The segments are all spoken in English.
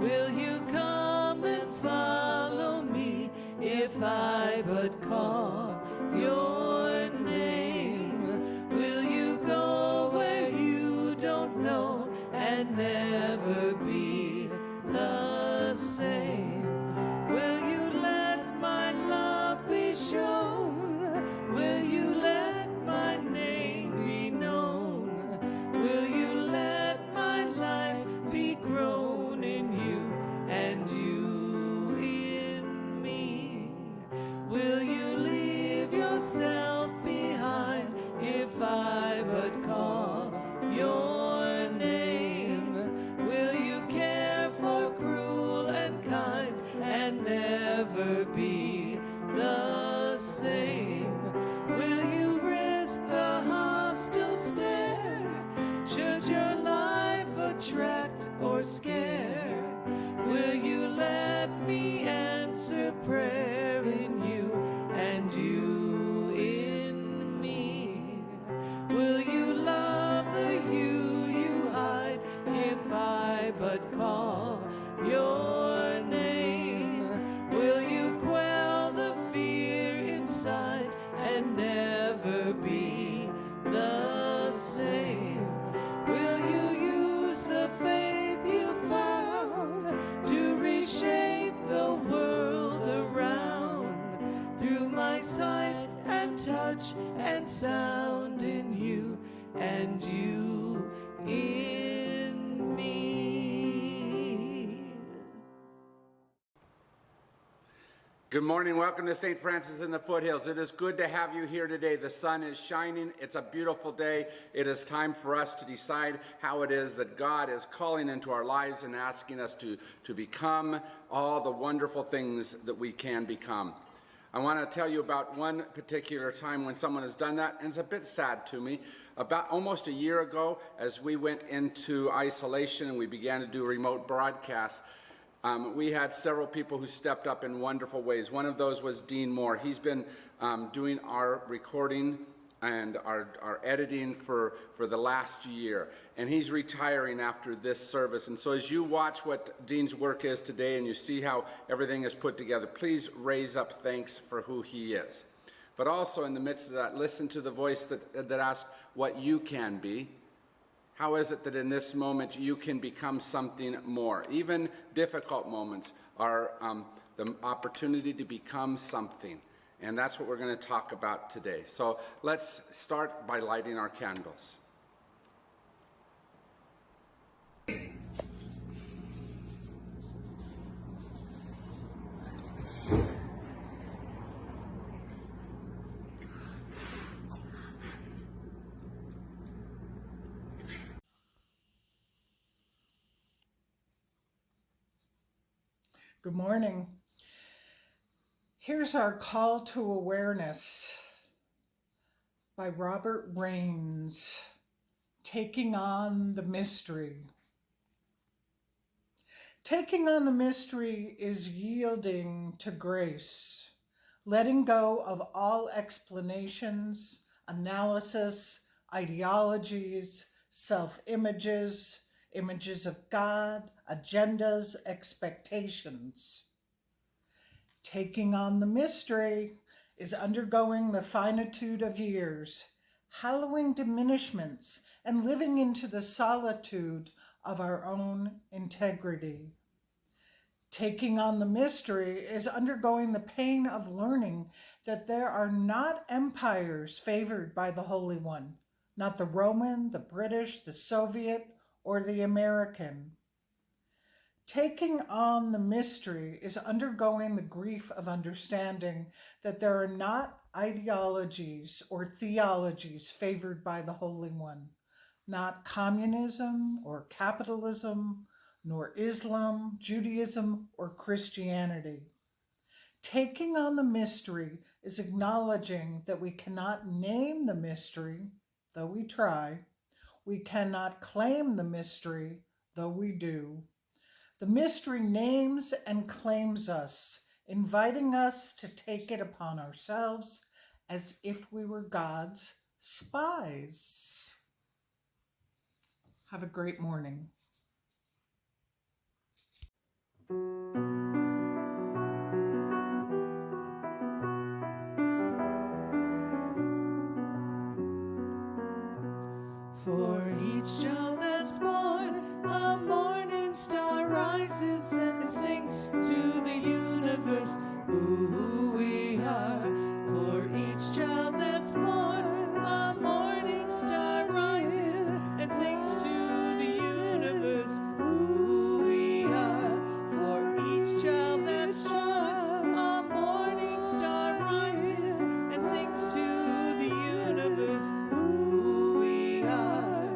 Will you come and follow me if I but call your name? Will you go where you don't know and never be the same? Will you let my love be shown? Will you let my name be known? Will you let my life be grown in you and you in me? Will you leave yourself behind if I but call your name? Will you care for cruel and kind and never be the same? Will you risk the hostile stare? Should your life attract or scare? Will you let me answer prayer in you and you in me? Will you love the you hide if I but call your name? Will you quell the fear inside and never be the same? Will you use the faith you found to reshape the world around through my sight and touch and sound in you and you in me? Good morning. Welcome to St. Francis in the Foothills. It is good to have you here today. The sun is shining. It's a beautiful day. It is time for us to decide how it is that God is calling into our lives and asking us to become all the wonderful things that we can become. I want to tell you about one particular time when someone has done that, and it's a bit sad to me. About almost a year ago, as we went into isolation and we began to do remote broadcasts, we had several people who stepped up in wonderful ways. One of those was Dean Moore. He's been doing our recording and our editing for the last year. And he's retiring after this service. And so as you watch what Dean's work is today and you see how everything is put together, please raise up thanks for who he is. But also in the midst of that, listen to the voice that asks what you can be. How is it that in this moment you can become something more? Even difficult moments are the opportunity to become something. And that's what we're going to talk about today. So let's start by lighting our candles. Good morning. Here's our call to awareness by Robert Raines, Taking on the Mystery. Taking on the mystery is yielding to grace, letting go of all explanations, analysis, ideologies, self-images, images of God, agendas, expectations. Taking on the mystery is undergoing the finitude of years, hallowing diminishments, and living into the solitude of our own integrity. Taking on the mystery is undergoing the pain of learning that there are not empires favored by the Holy One, not the Roman, the British, the Soviet, or the American. Taking on the mystery is undergoing the grief of understanding that there are not ideologies or theologies favored by the Holy One, not communism or capitalism, nor Islam, Judaism, or Christianity. Taking on the mystery is acknowledging that we cannot name the mystery, though we try. We cannot claim the mystery, though we do. The mystery names and claims us, inviting us to take it upon ourselves as if we were God's spies. Have a great morning. rises and sings to the universe who we are. For each child that's born, a morning star rises and sings to the universe who we are. For each child that's born, a morning star rises and sings to the universe who we are.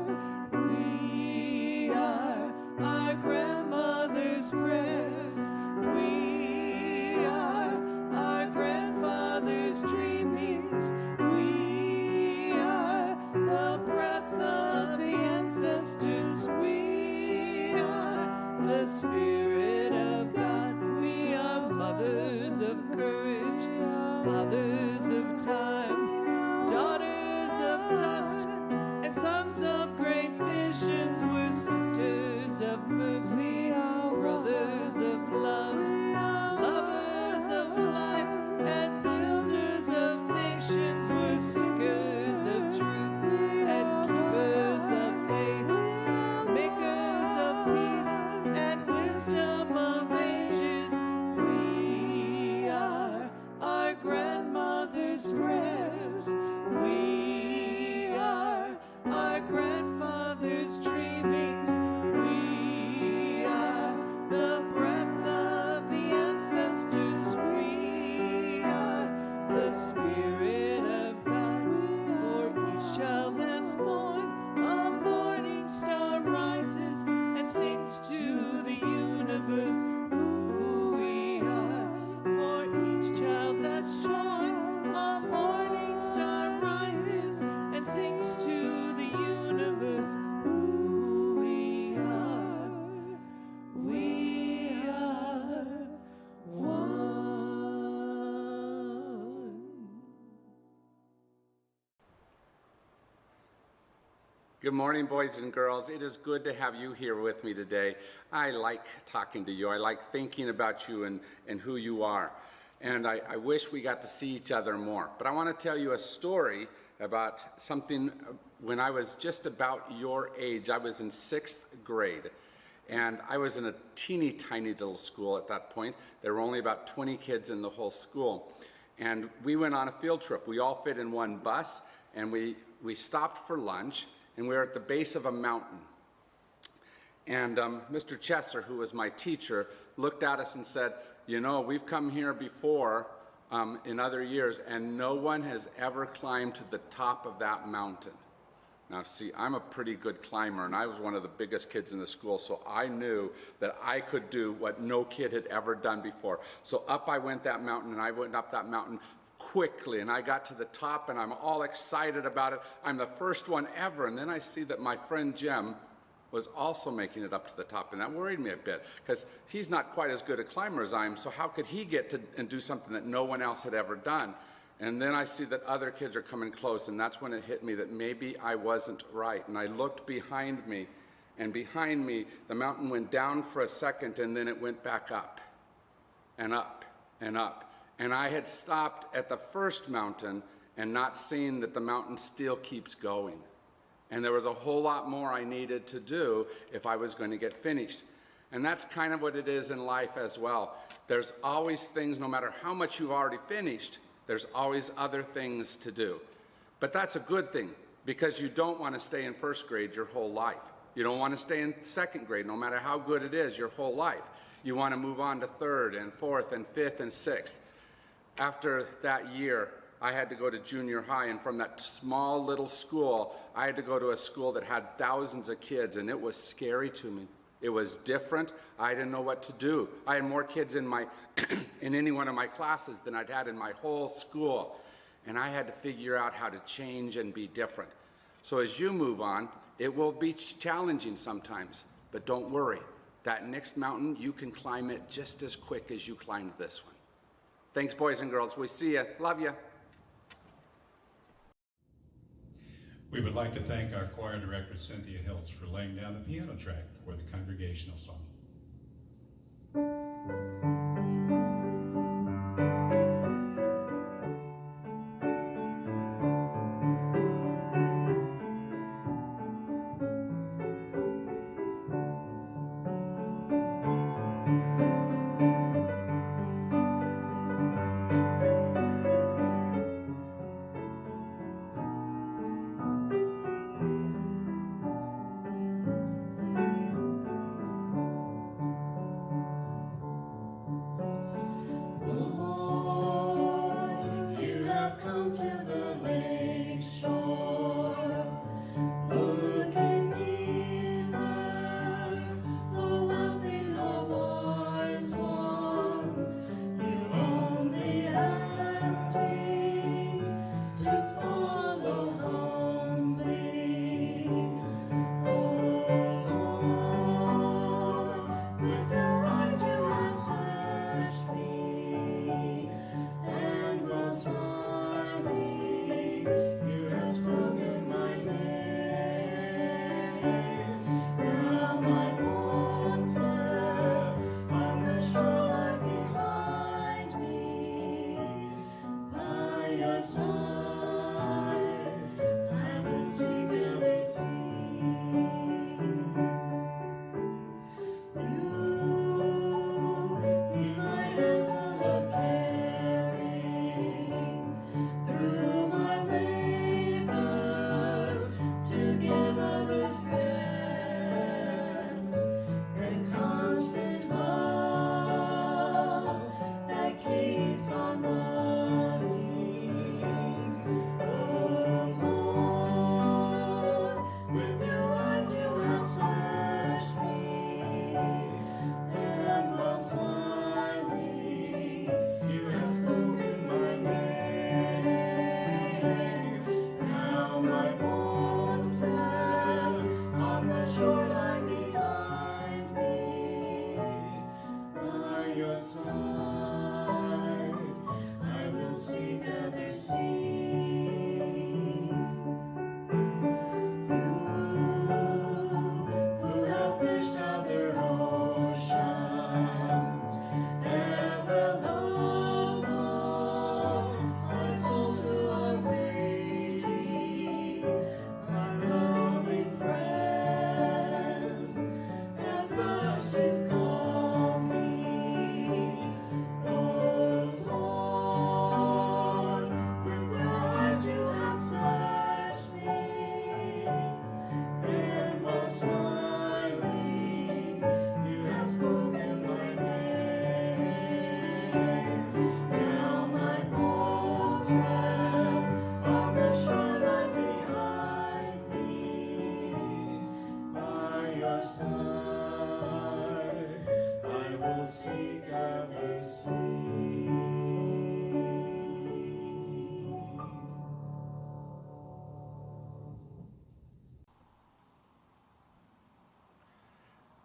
We are our grandmother's prayers. We are our grandfather's dreamings. We are the breath of the ancestors. We are the Spirit of God. We are mothers of courage, fathers of time, daughters of dust, and sons of great visions. We're sisters of mercy, brothers of love, lovers of life, and builders of nations. We're seekers of truth and keepers of faith, makers of peace and wisdom of ages. We are our grandmother's prayers. We are our grandfather's dreamings. We are the breath of the ancestors. We are the Spirit of God. For each child that's born, a morning star rises and sings to the universe who we are. For each child that's born, a morning star rises and sings to the universe who we are. We are one. Good morning, boys and girls. It is good to have you here with me today. I like talking to you. I like thinking about you and who you are. And I wish we got to see each other more. But I want to tell you a story about something when I was just about your age. I was in 6th grade. And I was in a teeny tiny little school at that point. There were only about 20 kids in the whole school. And we went on a field trip. We all fit in one bus, and we stopped for lunch, and we were at the base of a mountain. And Mr. Chesser, who was my teacher, looked at us and said, you know, we've come here before in other years, and no one has ever climbed to the top of that mountain. Now, see, I'm a pretty good climber, and I was one of the biggest kids in the school, so I knew that I could do what no kid had ever done before. So up I went that mountain, and I went up that mountain quickly, and I got to the top, and I'm all excited about it. I'm the first one ever, and then I see that my friend Jem was also making it up to the top, and that worried me a bit, because he's not quite as good a climber as I am, so how could he get to and do something that no one else had ever done? And then I see that other kids are coming close, and that's when it hit me that maybe I wasn't right. And I looked behind me, and behind me, the mountain went down for a second, and then it went back up, and up, and up. And I had stopped at the first mountain and not seen that the mountain still keeps going. And there was a whole lot more I needed to do if I was going to get finished. And that's kind of what it is in life as well. There's always things, no matter how much you've already finished, there's always other things to do. But that's a good thing, because you don't want to stay in first grade your whole life. You don't want to stay in second grade, no matter how good it is, your whole life. You want to move on to third and fourth and fifth and sixth. After that year, I had to go to junior high, and from that small little school, I had to go to a school that had thousands of kids, and it was scary to me. It was different. I didn't know what to do. I had more kids in in any one of my classes than I'd had in my whole school, and I had to figure out how to change and be different. So as you move on, it will be challenging sometimes, but don't worry. That next mountain, you can climb it just as quick as you climbed this one. Thanks, boys and girls. We see you. Love you. We would like to thank our choir director, Cynthia Hiltz, for laying down the piano track for the congregational song.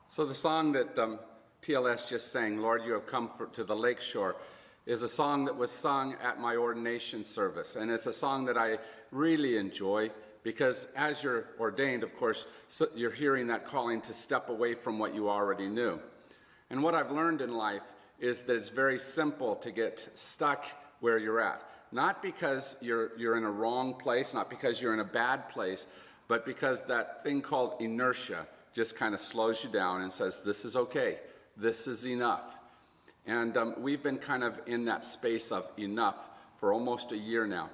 So the song that TLS just sang, Lord, You Have Come to the Lakeshore, is a song that was sung at my ordination service. And it's a song that I really enjoy because as you're ordained, of course, you're hearing that calling to step away from what you already knew. And what I've learned in life is that it's very simple to get stuck where you're at. Not because you're in a wrong place, not because you're in a bad place, but because that thing called inertia just kind of slows you down and says, this is okay, this is enough. And we've been kind of in that space of enough for almost a year now.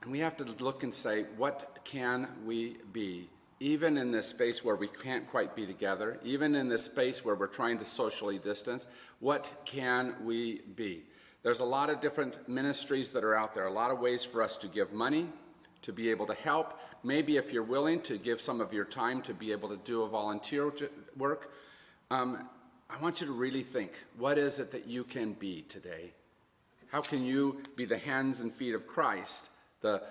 And we have to look and say, what can we be? Even in this space where we can't quite be together, even in this space where we're trying to socially distance, what can we be? There's a lot of different ministries that are out there, a lot of ways for us to give money, to be able to help. Maybe if you're willing to give some of your time to be able to do a volunteer work. I want you to really think, what is it that you can be today? How can you be the hands and feet of Christ, the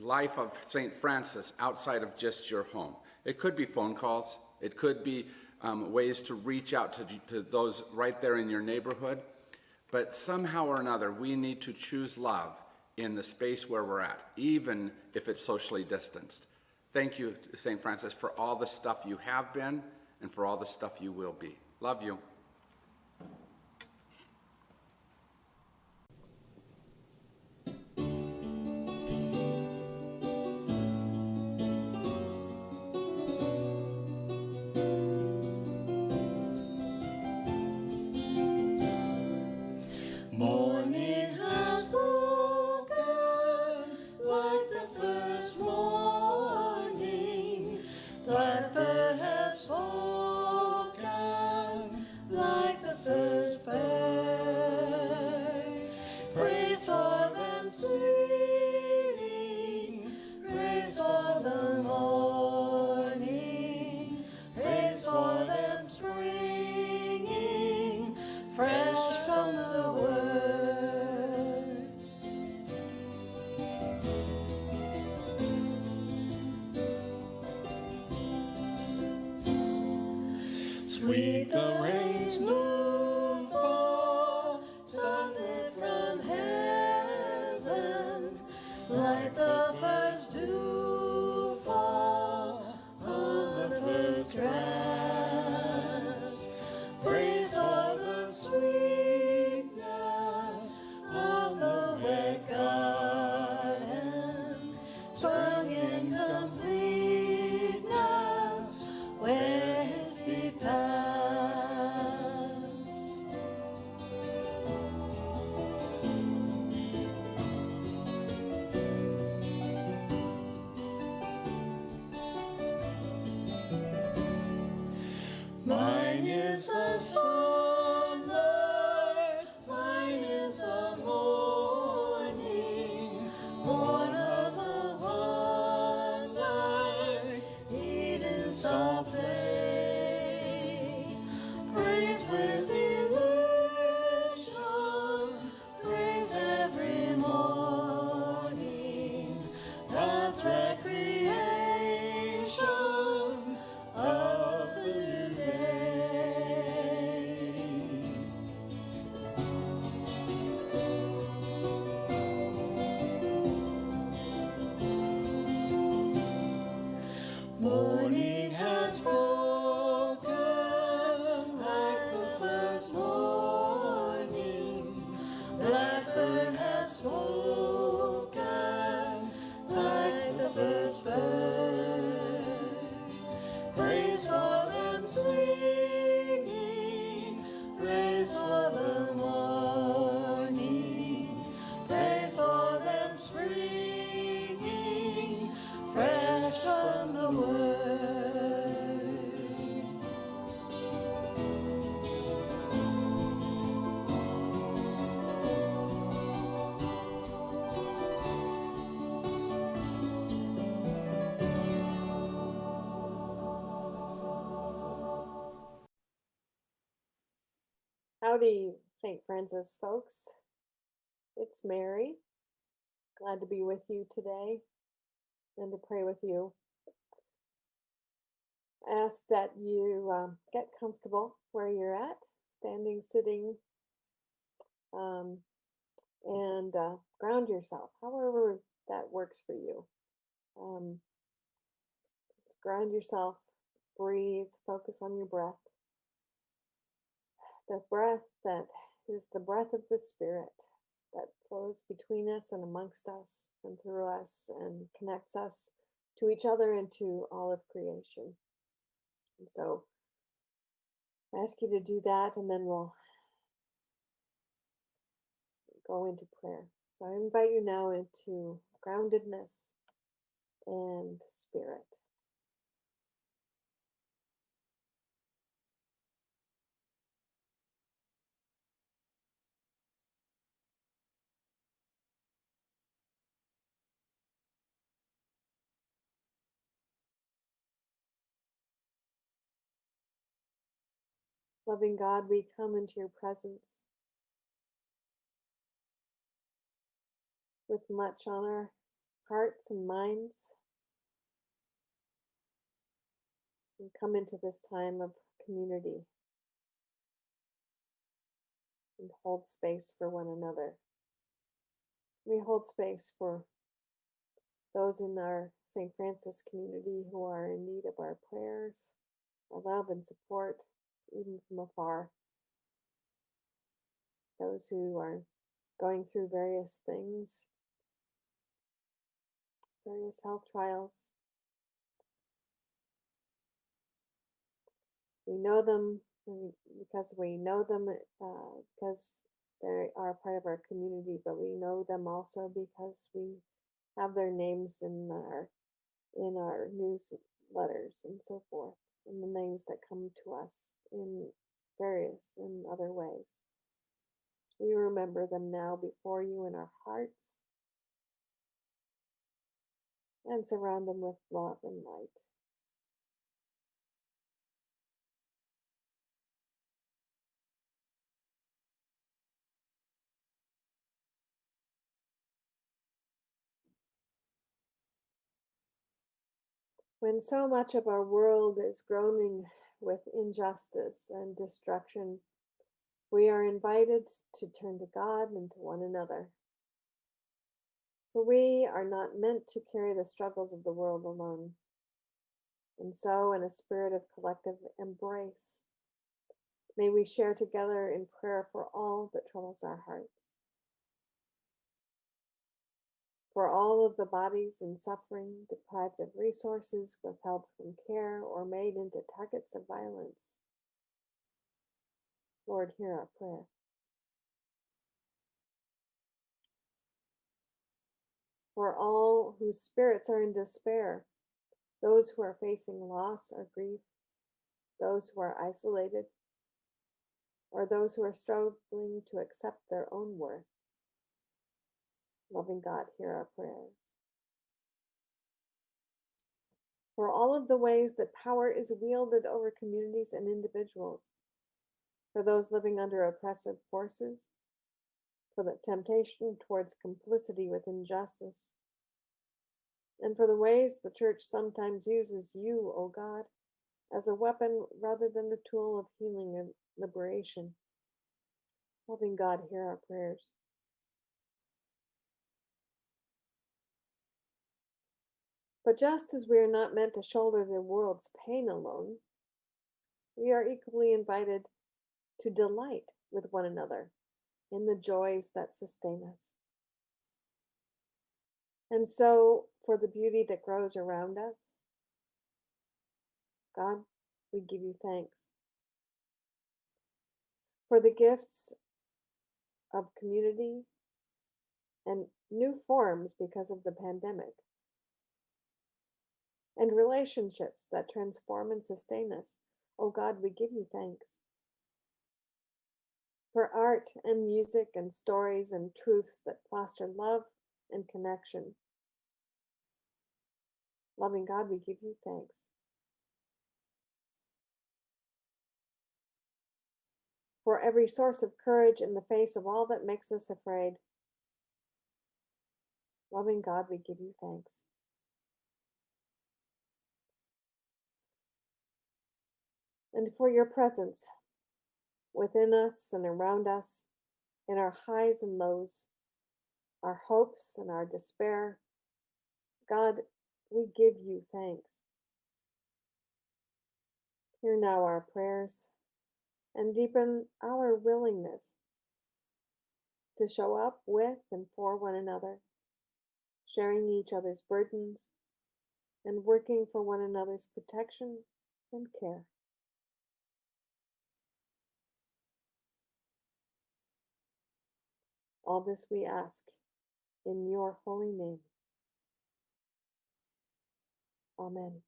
life of St. Francis outside of just your home? It could be phone calls. It could be ways to reach out to those right there in your neighborhood. But somehow or another, we need to choose love in the space where we're at, even if it's socially distanced. Thank you, St. Francis, for all the stuff you have been and for all the stuff you will be. Love you. Morning has woken like the first morning. Blackbird has spoken like the first bird. Praise for them singing, praise for the morning, praise for them springing fresh from the word. Sweet the rain's new fall, sunlit from heaven, like the first dew fall on the first grass. Praise for the sweetness of the wet garden, sprung in completeness where his feet passed. Mine is the sunlight, mine is the morning, born of the one light, Eden's soft play. Praise with elation, praise every morning, God's recreation of the new day. Howdy, St. Francis folks. It's Mary. Glad to be with you today and to pray with you. I ask that you get comfortable where you're at, standing, sitting, and ground yourself, however that works for you. Just ground yourself, breathe, focus on your breath. The breath that is the breath of the Spirit that flows between us and amongst us and through us and connects us to each other and to all of creation. And so I ask you to do that, and then we'll go into prayer. So I invite you now into groundedness and spirit. Loving God, we come into your presence with much on our hearts and minds. We come into this time of community and hold space for one another. We hold space for those in our St. Francis community who are in need of our prayers, our love and support, even from afar. Those who are going through various things, various health trials. We know them because we know them because they are part of our community, but we know them also because we have their names in our newsletters and so forth, and the names that come to us in other ways. We remember them now before you in our hearts and surround them with love and light. When so much of our world is groaning with injustice and destruction, we are invited to turn to God and to one another. For we are not meant to carry the struggles of the world alone. And so, in a spirit of collective embrace, may we share together in prayer for all that troubles our hearts. For all of the bodies in suffering, deprived of resources, withheld from care, or made into targets of violence. Lord, hear our prayer. For all whose spirits are in despair, those who are facing loss or grief, those who are isolated, or those who are struggling to accept their own worth. Loving God, hear our prayers. For all of the ways that power is wielded over communities and individuals, for those living under oppressive forces, for the temptation towards complicity with injustice, and for the ways the church sometimes uses you, O God, as a weapon rather than a tool of healing and liberation. Loving God, hear our prayers. But just as we are not meant to shoulder the world's pain alone, we are equally invited to delight with one another in the joys that sustain us. And so, for the beauty that grows around us, God, we give you thanks. For the gifts of community and new forms because of the pandemic, and relationships that transform and sustain us, oh God, we give you thanks. For art and music and stories and truths that foster love and connection. Loving God, we give you thanks. for every source of courage in the face of all that makes us afraid. Loving God, we give you thanks. And for your presence within us and around us, in our highs and lows, our hopes and our despair. God, we give you thanks. Hear now our prayers and deepen our willingness to show up with and for one another, sharing each other's burdens and working for one another's protection and care. All this we ask in your holy name. Amen.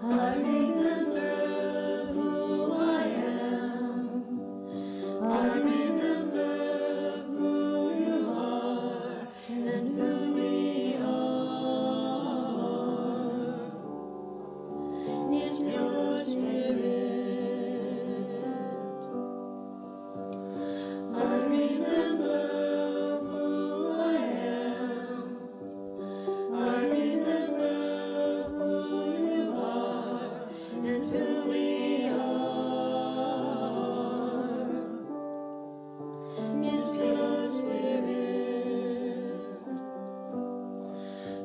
I remember who I am. I remember who you are and who we are. Is your spirit. I remember who I am. I remember who you are and who we are. Is pure spirit.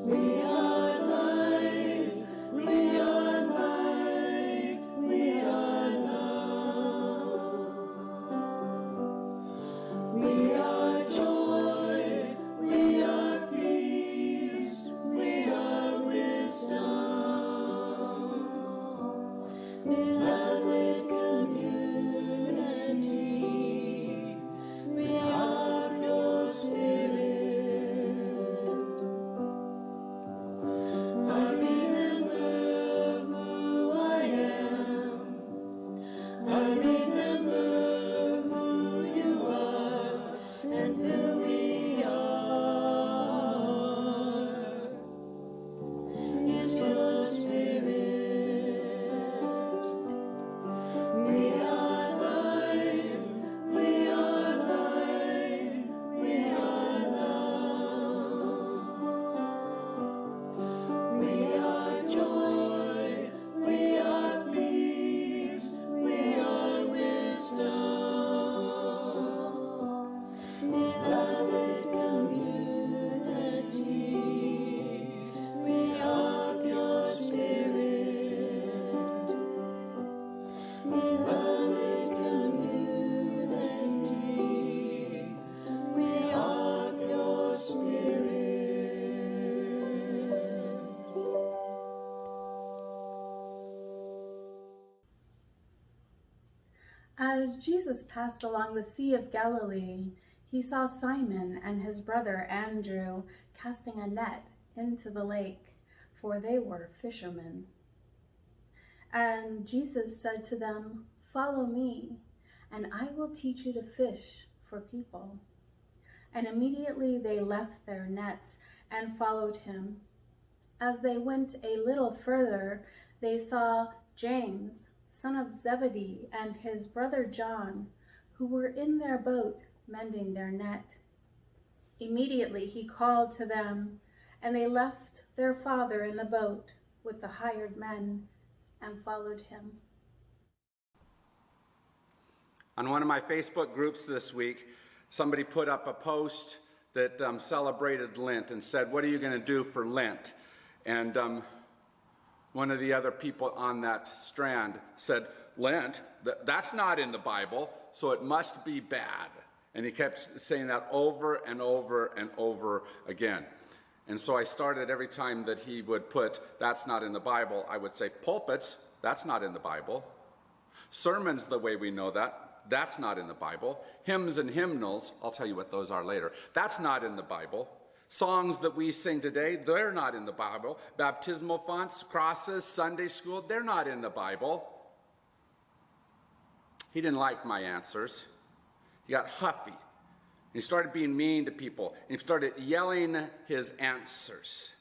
We are light, we are light, we are love. We are joy, we are peace, we are wisdom. Beloved community, we are your spirit. I remember who I am. I remember who you are and who we are. Is pure spirit. We are life, we are light, we are love. We are joy, we are peace, we are wisdom. Beloved community, we are pure spirit. Beloved community, we are pure spirit. As Jesus passed along the Sea of Galilee, he saw Simon and his brother Andrew casting a net into the lake, for they were fishermen. And Jesus said to them, "Follow me, and I will teach you to fish for people." And immediately they left their nets and followed him. As they went a little further, they saw James, son of Zebedee, and his brother John, who were in their boat mending their net. Immediately he called to them, and they left their father in the boat with the hired men and followed him. On one of my Facebook groups this week, somebody put up a post that celebrated Lent and said, "What are you going to do for Lent?" And one of the other people on that strand said, "Lent, that's not in the Bible, so it must be bad." And he kept saying that over and over and over again. And so I started, every time that he would put, "That's not in the Bible," I would say, "Pulpits, that's not in the Bible. Sermons, the way we know that, that's not in the Bible. Hymns and hymnals, I'll tell you what those are later, that's not in the Bible. Songs that we sing today, they're not in the Bible. Baptismal fonts, crosses, Sunday school, they're not in the Bible. He didn't like my answers. He got huffy. He started being mean to people. He started yelling his answers.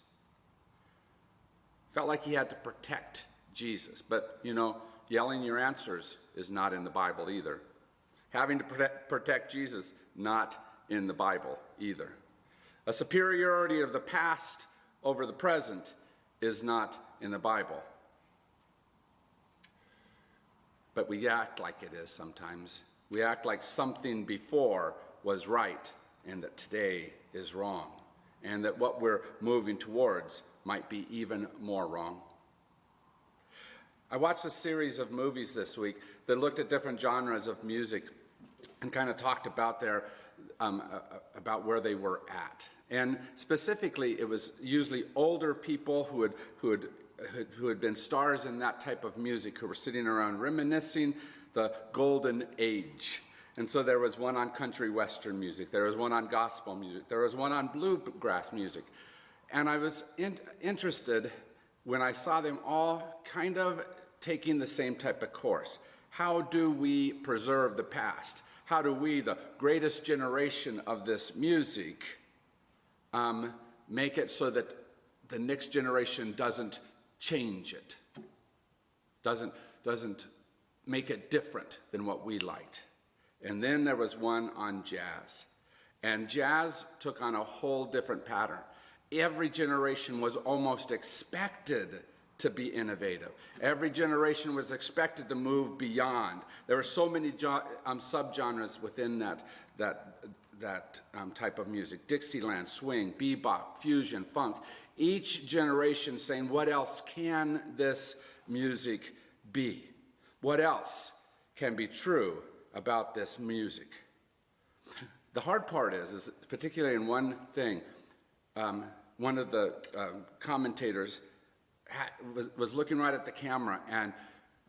Felt like he had to protect Jesus. But, you know, yelling your answers is not in the Bible either. Having to protect Jesus, not in the Bible either. A superiority of the past over the present is not in the Bible. But we act like it is sometimes. We act like something before was right and that today is wrong, and that what we're moving towards might be even more wrong. I watched a series of movies this week that looked at different genres of music and kind of talked about about where they were at. And specifically, it was usually older people who had been stars in that type of music, who were sitting around reminiscing the golden age. And so there was one on country western music, there was one on gospel music, there was one on bluegrass music. And I was interested when I saw them all kind of taking the same type of course. How do we preserve the past? How do we, the greatest generation of this music, make it so that the next generation doesn't change it, doesn't make it different than what we liked? And then there was one on jazz. And jazz took on a whole different pattern. Every generation was almost expected to be innovative. Every generation was expected to move beyond. There were so many subgenres within that type of music. Dixieland, swing, bebop, fusion, funk. Each generation saying, what else can this music be? What else can be true about this music? The hard part is particularly in one thing, one of the commentators was looking right at the camera,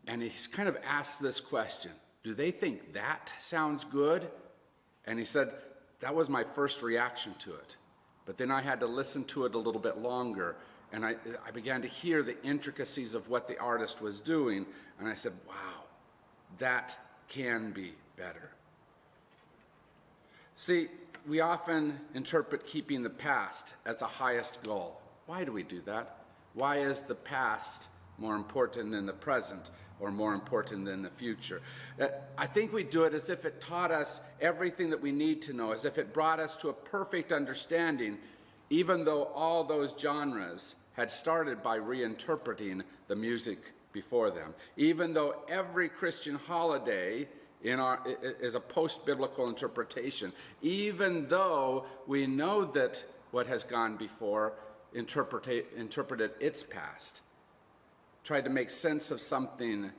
and he's kind of asked this question: do they think that sounds good? And he said, that was my first reaction to it. But then I had to listen to it a little bit longer, and I began to hear the intricacies of what the artist was doing, and I said, wow, that can be better. See, we often interpret keeping the past as the highest goal. Why do we do that? Why is the past more important than the present, or more important than the future? I think we do it as if it taught us everything that we need to know, as if it brought us to a perfect understanding, even though all those genres had started by reinterpreting the music before them. Even though every Christian holiday is a post-biblical interpretation, even though we know that what has gone before interpreted its past, tried to make sense of something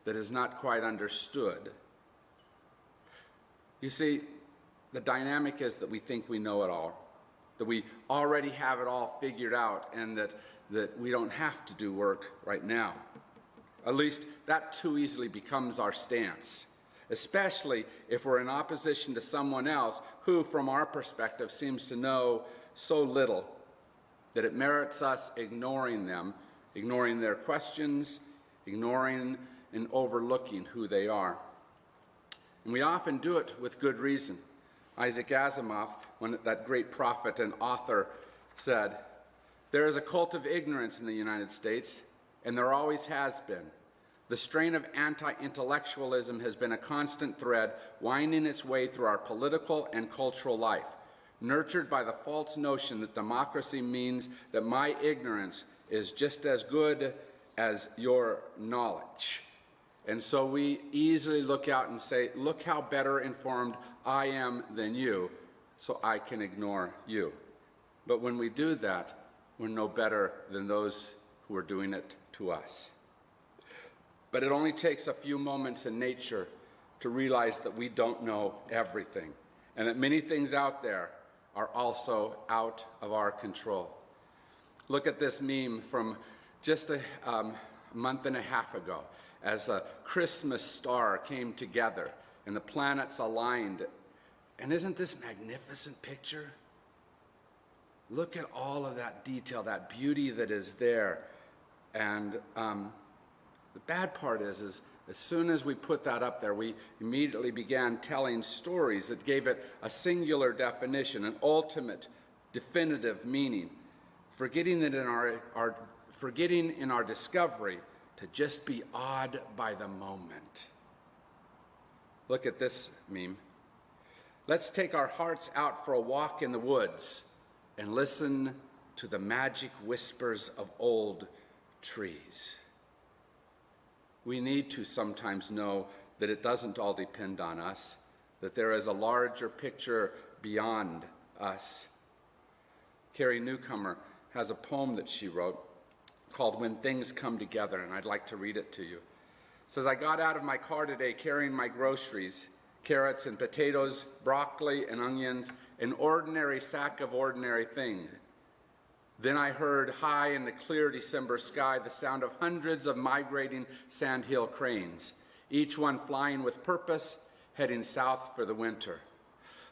that is not quite understood. You see, the dynamic is that we think we know it all, that we already have it all figured out, and that we don't have to do work right now. At least that too easily becomes our stance, especially if we're in opposition to someone else who, from our perspective, seems to know so little that it merits us ignoring them, ignoring their questions, ignoring and overlooking who they are. And we often do it with good reason. Isaac Asimov, that great prophet and author, said, "There is a cult of ignorance in the United States, and there always has been. The strain of anti-intellectualism has been a constant thread winding its way through our political and cultural life, nurtured by the false notion that democracy means that my ignorance is just as good as your knowledge. And so we easily look out and say, look how better informed I am than you, so I can ignore you. But when we do that, we're no better than those who are doing it to us. But it only takes a few moments in nature to realize that we don't know everything, and that many things out there are also out of our control. Look at this meme from just a month and a half ago, as a Christmas star came together and the planets aligned. And isn't this a magnificent picture? look at all of that detail, that beauty that is there. And the bad part is as soon as we put that up there, we immediately began telling stories that gave it a singular definition, an ultimate, definitive meaning, forgetting in our discovery to just be awed by the moment. Look at this meme. Let's take our hearts out for a walk in the woods and listen to the magic whispers of old trees. We need to sometimes know that it doesn't all depend on us, that there is a larger picture beyond us. Carrie Newcomer has a poem that she wrote called When Things Come Together, and I'd like to read it to you. It says, I got out of my car today carrying my groceries, carrots and potatoes, broccoli and onions, an ordinary sack of ordinary things. Then I heard high in the clear December sky the sound of hundreds of migrating sandhill cranes, each one flying with purpose, heading south for the winter.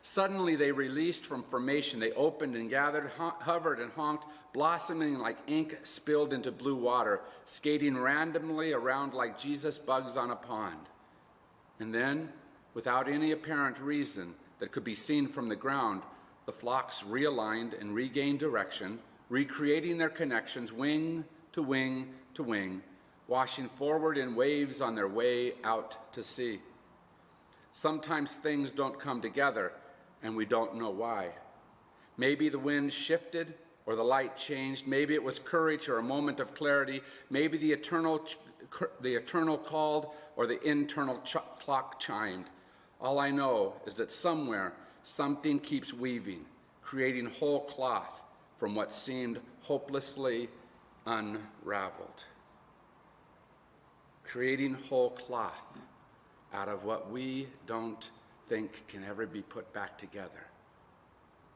Suddenly they released from formation. They opened and gathered, hovered and honked, blossoming like ink spilled into blue water, skating randomly around like Jesus bugs on a pond. And then, without any apparent reason that could be seen from the ground, the flocks realigned and regained direction, recreating their connections wing to wing to wing, washing forward in waves on their way out to sea. Sometimes things don't come together, and we don't know why. Maybe the wind shifted or the light changed. Maybe it was courage or a moment of clarity. Maybe the eternal called or the internal clock chimed. All I know is that somewhere something keeps weaving, creating whole cloth from what seemed hopelessly unraveled. Creating whole cloth out of what we don't think can ever be put back together.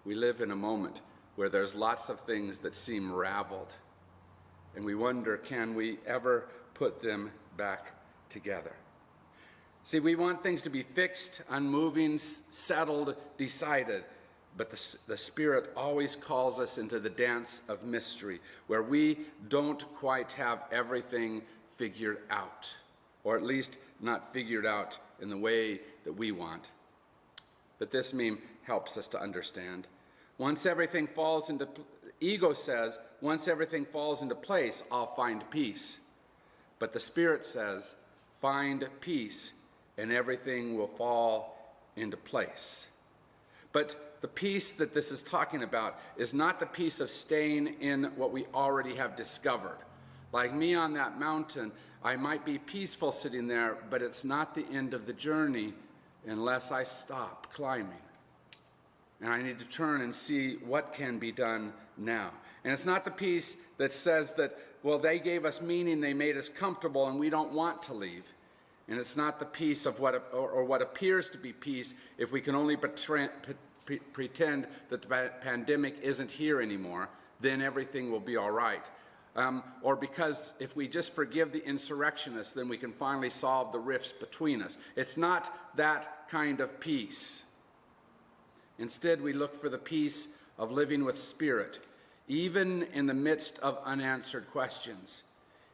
We live in a moment where there's lots of things that seem raveled, and we wonder, can we ever put them back together? See, we want things to be fixed, unmoving, settled, decided, but the Spirit always calls us into the dance of mystery, where we don't quite have everything figured out, or at least not figured out in the way that we want. But this meme helps us to understand. Once everything falls into, ego says, once everything falls into place, I'll find peace. But the Spirit says, find peace, and everything will fall into place. But the peace that this is talking about is not the peace of staying in what we already have discovered. Like me on that mountain, I might be peaceful sitting there, but it's not the end of the journey unless I stop climbing. And I need to turn and see what can be done now. And it's not the peace that says that, well, they gave us meaning, they made us comfortable, and we don't want to leave. And it's not the peace of what appears to be peace if we can only pretend that the pandemic isn't here anymore, then everything will be all right. Or because if we just forgive the insurrectionists, then we can finally solve the rifts between us. It's not that kind of peace. Instead, we look for the peace of living with Spirit, even in the midst of unanswered questions,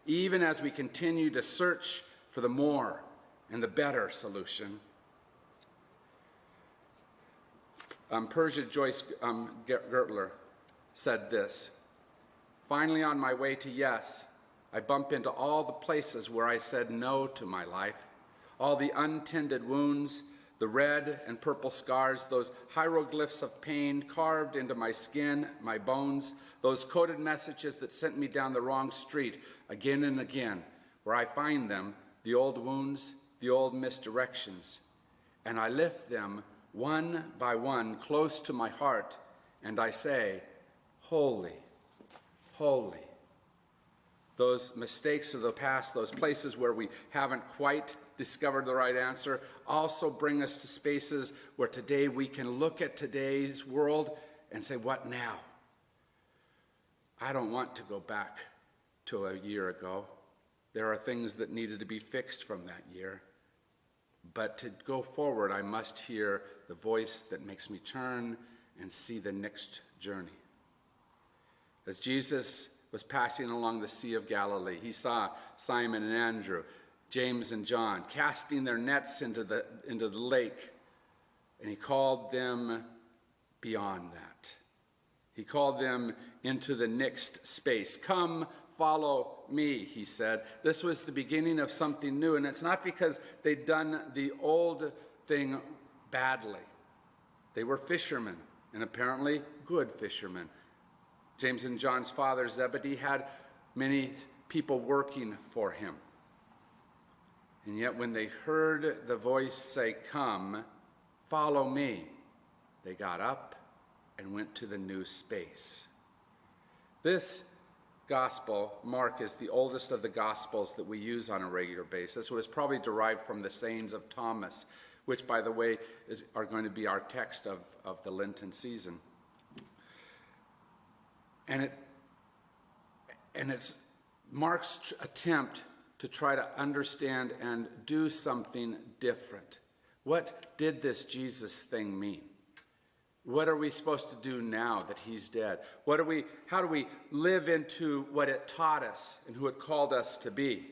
even as we continue to search for the more and the better solution. Persia Joyce Gertler said this, finally on my way to yes, I bump into all the places where I said no to my life, all the untended wounds, the red and purple scars, those hieroglyphs of pain carved into my skin, my bones, those coded messages that sent me down the wrong street again and again, where I find them, the old wounds, the old misdirections, and I lift them one by one close to my heart, and I say, holy, holy. Those mistakes of the past, those places where we haven't quite discovered the right answer, also bring us to spaces where today we can look at today's world and say, what now? I don't want to go back to a year ago. There are things that needed to be fixed from that year. But to go forward, I must hear the voice that makes me turn and see the next journey. As Jesus was passing along the Sea of Galilee, he saw Simon and Andrew, James and John, casting their nets into the lake, and he called them beyond that. He called them into the next space. Come, follow me, he said. This was the beginning of something new, and it's not because they'd done the old thing badly. They were fishermen, and apparently good fishermen. James and John's father, Zebedee, had many people working for him. And yet when they heard the voice say, come, follow me, they got up and went to the new space. This gospel, Mark, is the oldest of the gospels that we use on a regular basis. It was probably derived from the sayings of Thomas, which, by the way, are going to be our text of the Lenten season. And it's Mark's attempt to try to understand and do something different. What did this Jesus thing mean? What are we supposed to do now that he's dead? How do we live into what it taught us and who it called us to be?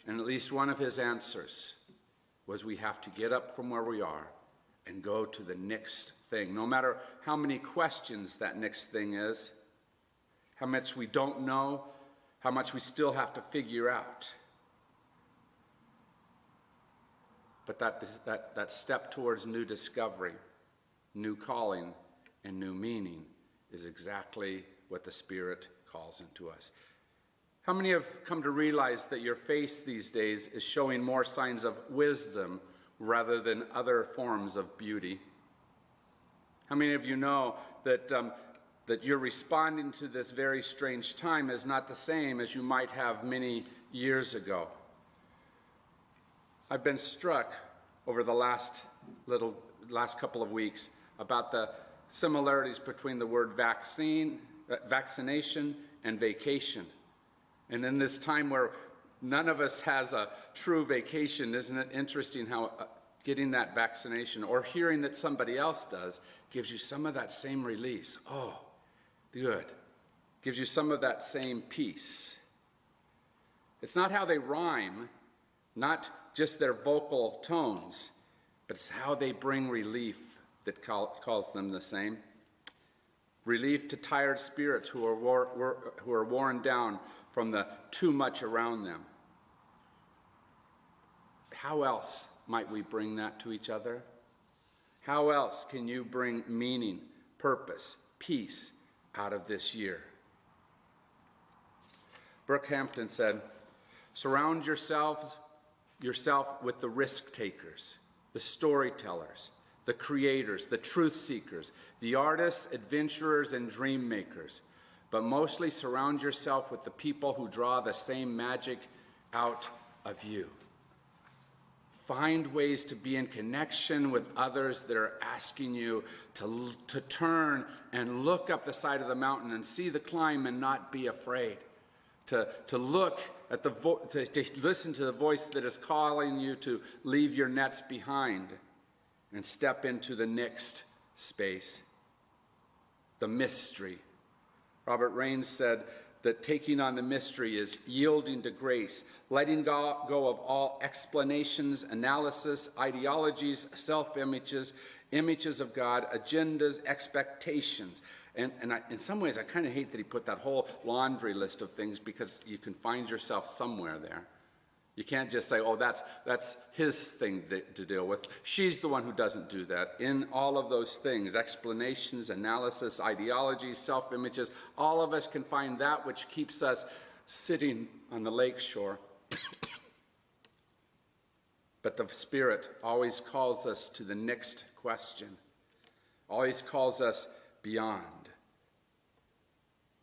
And at least one of his answers was we have to get up from where we are and go to the next thing. No matter how many questions that next thing is, how much we don't know, how much we still have to figure out. But that step towards new discovery, new calling, and new meaning is exactly what the Spirit calls into us. How many have come to realize that your face these days is showing more signs of wisdom rather than other forms of beauty? How many of you know that that you're responding to this very strange time is not the same as you might have many years ago? I've been struck over the last couple of weeks about the similarities between the word vaccination and vacation. And in this time where none of us has a true vacation, isn't it interesting how getting that vaccination or hearing that somebody else does gives you some of that same release? Oh, good. Gives you some of that same peace. It's not how they rhyme, not just their vocal tones, but it's how they bring relief that calls them the same. Relief to tired spirits who are worn down from the too much around them. How else might we bring that to each other? How else can you bring meaning, purpose, peace out of this year? Brooke Hampton said, surround yourself with the risk takers, the storytellers, the creators, the truth seekers, the artists, adventurers, and dream makers. But mostly surround yourself with the people who draw the same magic out of you. Find ways to be in connection with others that are asking you to turn and look up the side of the mountain and see the climb and not be afraid. To look at to listen to the voice that is calling you to leave your nets behind and step into the next space, the mystery. Robert Raines said that taking on the mystery is yielding to grace, letting go of all explanations, analysis, ideologies, self-images, images of God, agendas, expectations. And in some ways, I kind of hate that he put that whole laundry list of things, because you can find yourself somewhere there. You can't just say, oh, that's his thing to deal with. She's the one who doesn't do that. In all of those things, explanations, analysis, ideologies, self-images, all of us can find that which keeps us sitting on the lake shore. But the Spirit always calls us to the next question, always calls us beyond.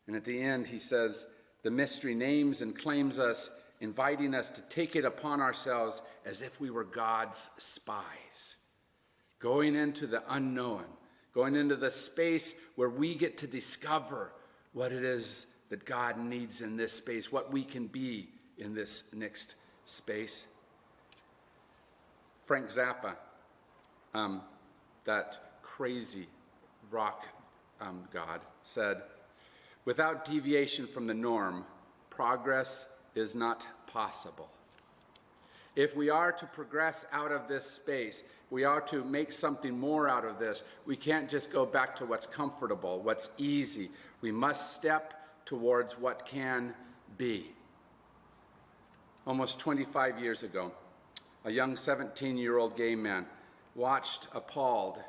And at the end, he says, the mystery names and claims us, inviting us to take it upon ourselves as if we were God's spies, going into the unknown, going into the space where we get to discover what it is that God needs in this space, what we can be in this next space. Frank Zappa, that crazy rock god, said, Without deviation from the norm, progress is not possible. If we are to progress out of this space, we are to make something more out of this, we can't just go back to what's comfortable, what's easy. We must step towards what can be. Almost 25 years ago, a young 17-year-old gay man watched appalled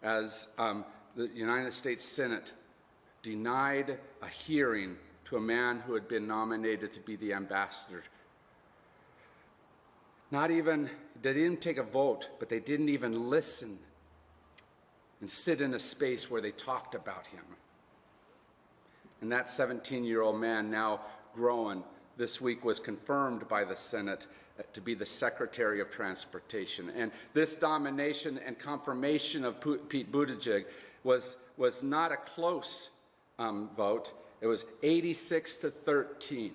as the United States Senate denied a hearing to a man who had been nominated to be the ambassador. They didn't take a vote, but they didn't even listen and sit in a space where they talked about him. And that 17-year-old man, now grown, this week was confirmed by the Senate to be the Secretary of Transportation. And this nomination and confirmation of Pete Buttigieg was not a close vote. It was 86-13.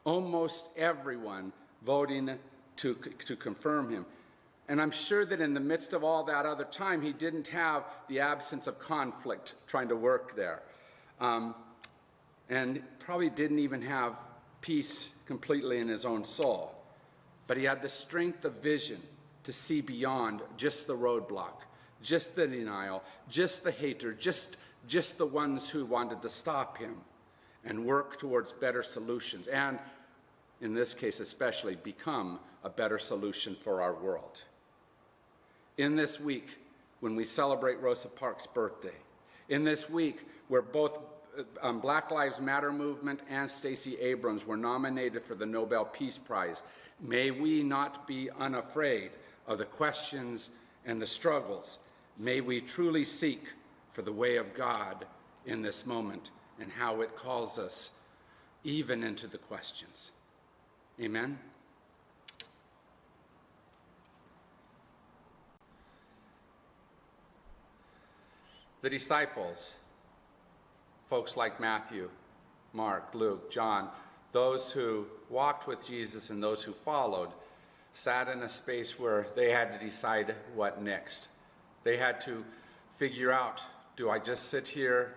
Almost everyone voting to confirm him. And I'm sure that in the midst of all that other time, he didn't have the absence of conflict trying to work there. And probably didn't even have peace completely in his own soul. But he had the strength of vision to see beyond just the roadblock, just the denial, just the hater, just the ones who wanted to stop him, and work towards better solutions, and in this case especially, become a better solution for our world. In this week, when we celebrate Rosa Parks' birthday, in this week where both Black Lives Matter movement and Stacey Abrams were nominated for the Nobel Peace Prize, may we not be unafraid of the questions and the struggles. May we truly seek for the way of God in this moment and how it calls us even into the questions. Amen? The disciples, folks like Matthew, Mark, Luke, John, those who walked with Jesus and those who followed, sat in a space where they had to decide what next. They had to figure out, do I just sit here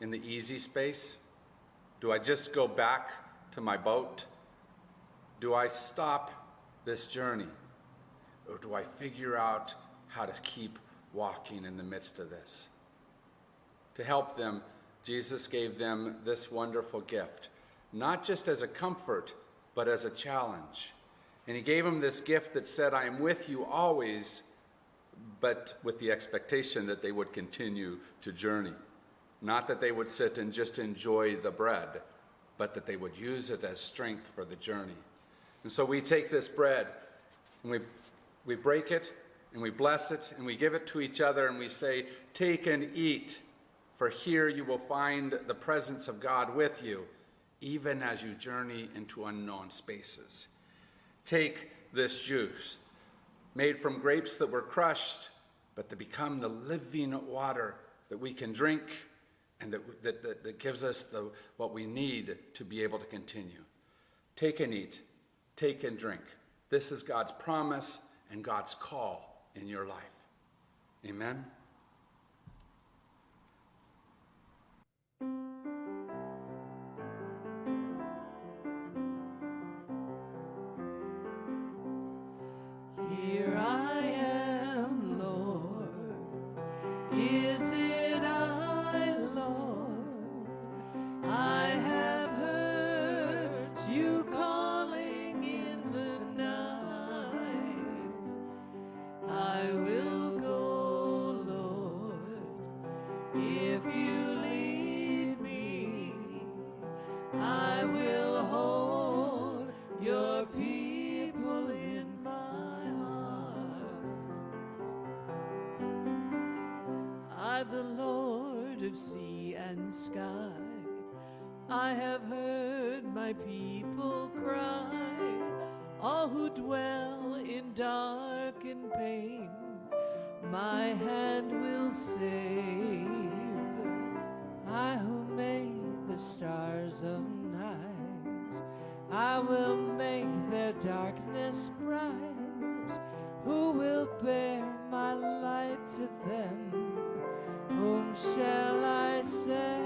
in the easy space? Do I just go back to my boat? Do I stop this journey? Or do I figure out how to keep walking in the midst of this? To help them, Jesus gave them this wonderful gift, not just as a comfort, but as a challenge. And he gave them this gift that said, I am with you always, but with the expectation that they would continue to journey. Not that they would sit and just enjoy the bread, but that they would use it as strength for the journey. And so we take this bread, and we break it, and we bless it, and we give it to each other, and we say, take and eat, for here you will find the presence of God with you, even as you journey into unknown spaces. Take this juice, made from grapes that were crushed, but to become the living water that we can drink and that gives us what we need to be able to continue. Take and eat, take and drink. This is God's promise and God's call in your life. Amen. Here I am, Lord. Is it I, Lord? I have heard you calling in the night. I will go, Lord, if you lead me. I will hold your people in my heart. I, the Lord of sea and sky, I have heard my people cry, all who dwell in dark and pain, my hand will save. I who made the stars of night, I will make their darkness bright. Who will bear my light to them? Whom shall I say?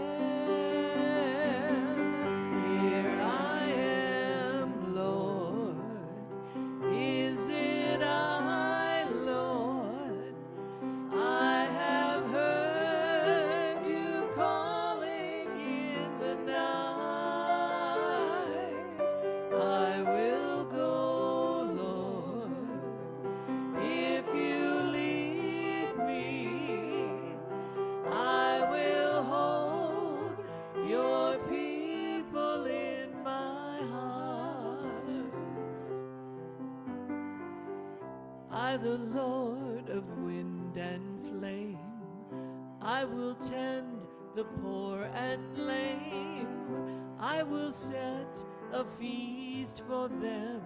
I, the Lord of wind and flame, I will tend the poor and lame. I will set a feast for them.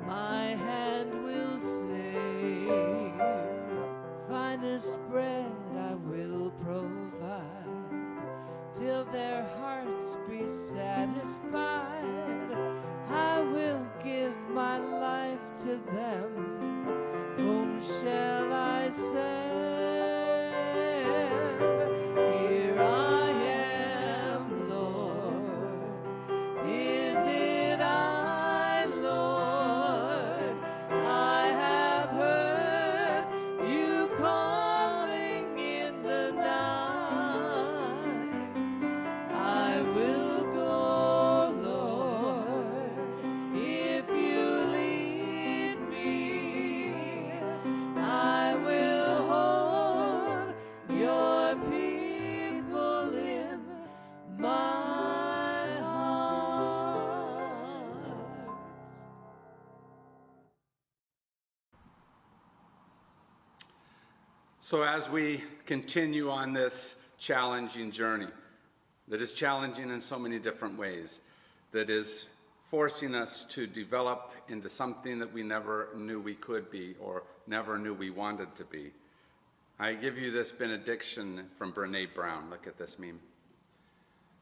My hand will save. Finest bread I will provide, till their hearts be satisfied. I will give my life to them. Whom shall I send? Here I am, Lord. Is it I, Lord? I have heard you calling in the night. I will go, Lord, if you lead me. I will hold your people in my heart. So as we continue on this challenging journey, that is challenging in so many different ways, that is forcing us to develop into something that we never knew we could be or never knew we wanted to be, I give you this benediction from Brene Brown. Look at this meme.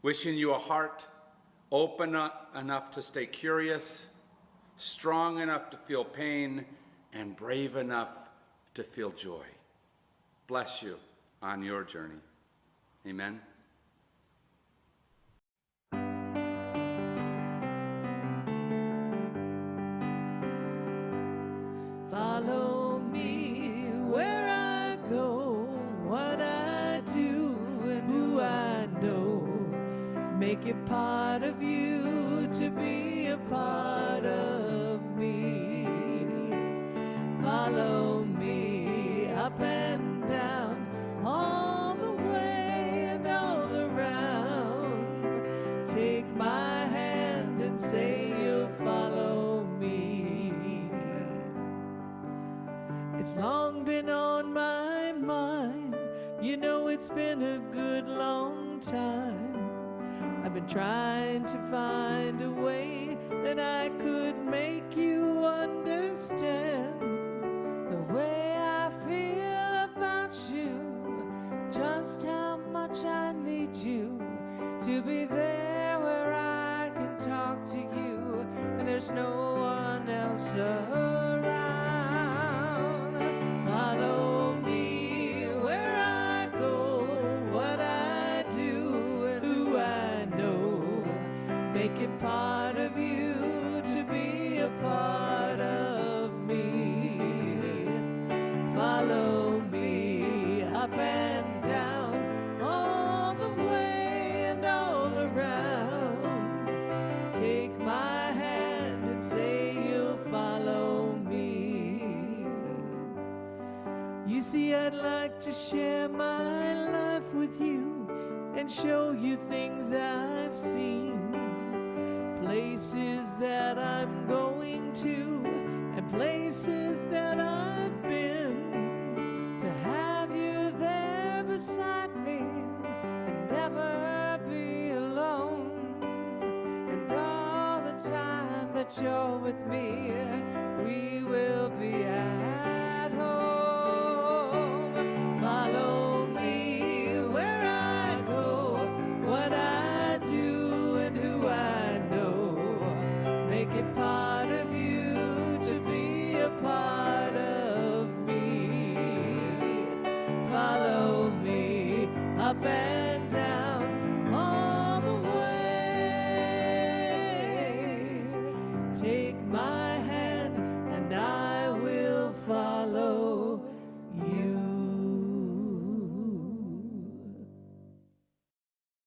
Wishing you a heart open enough to stay curious, strong enough to feel pain, and brave enough to feel joy. Bless you on your journey. Amen. Follow me where I go, what I do and who I know. Make it part of you to be a part of me. Follow me up and down, all the way and all around. Take my hand and say you'll follow me. It's long been on my mind, you know it's been a good long time. I've been trying to find a way that I could make you understand the way I feel about you, just how much I need you to be there where I can talk to you and there's no one else around. Follow me where I go, what I do and who I know. Make it part of you to be a part of me. Follow me up and down, all the way and all around. Take my hand and say you'll follow me. You see, I'd like to share my life with you and show you things I've seen, places that I'm going to and places that I've been, to have you there beside me and never be alone. And all the time that you're with me, we will be at home. Follow me where I go, what I do and who I know. Make it part of you to be a part of me. Follow me up and down, all the way. Take my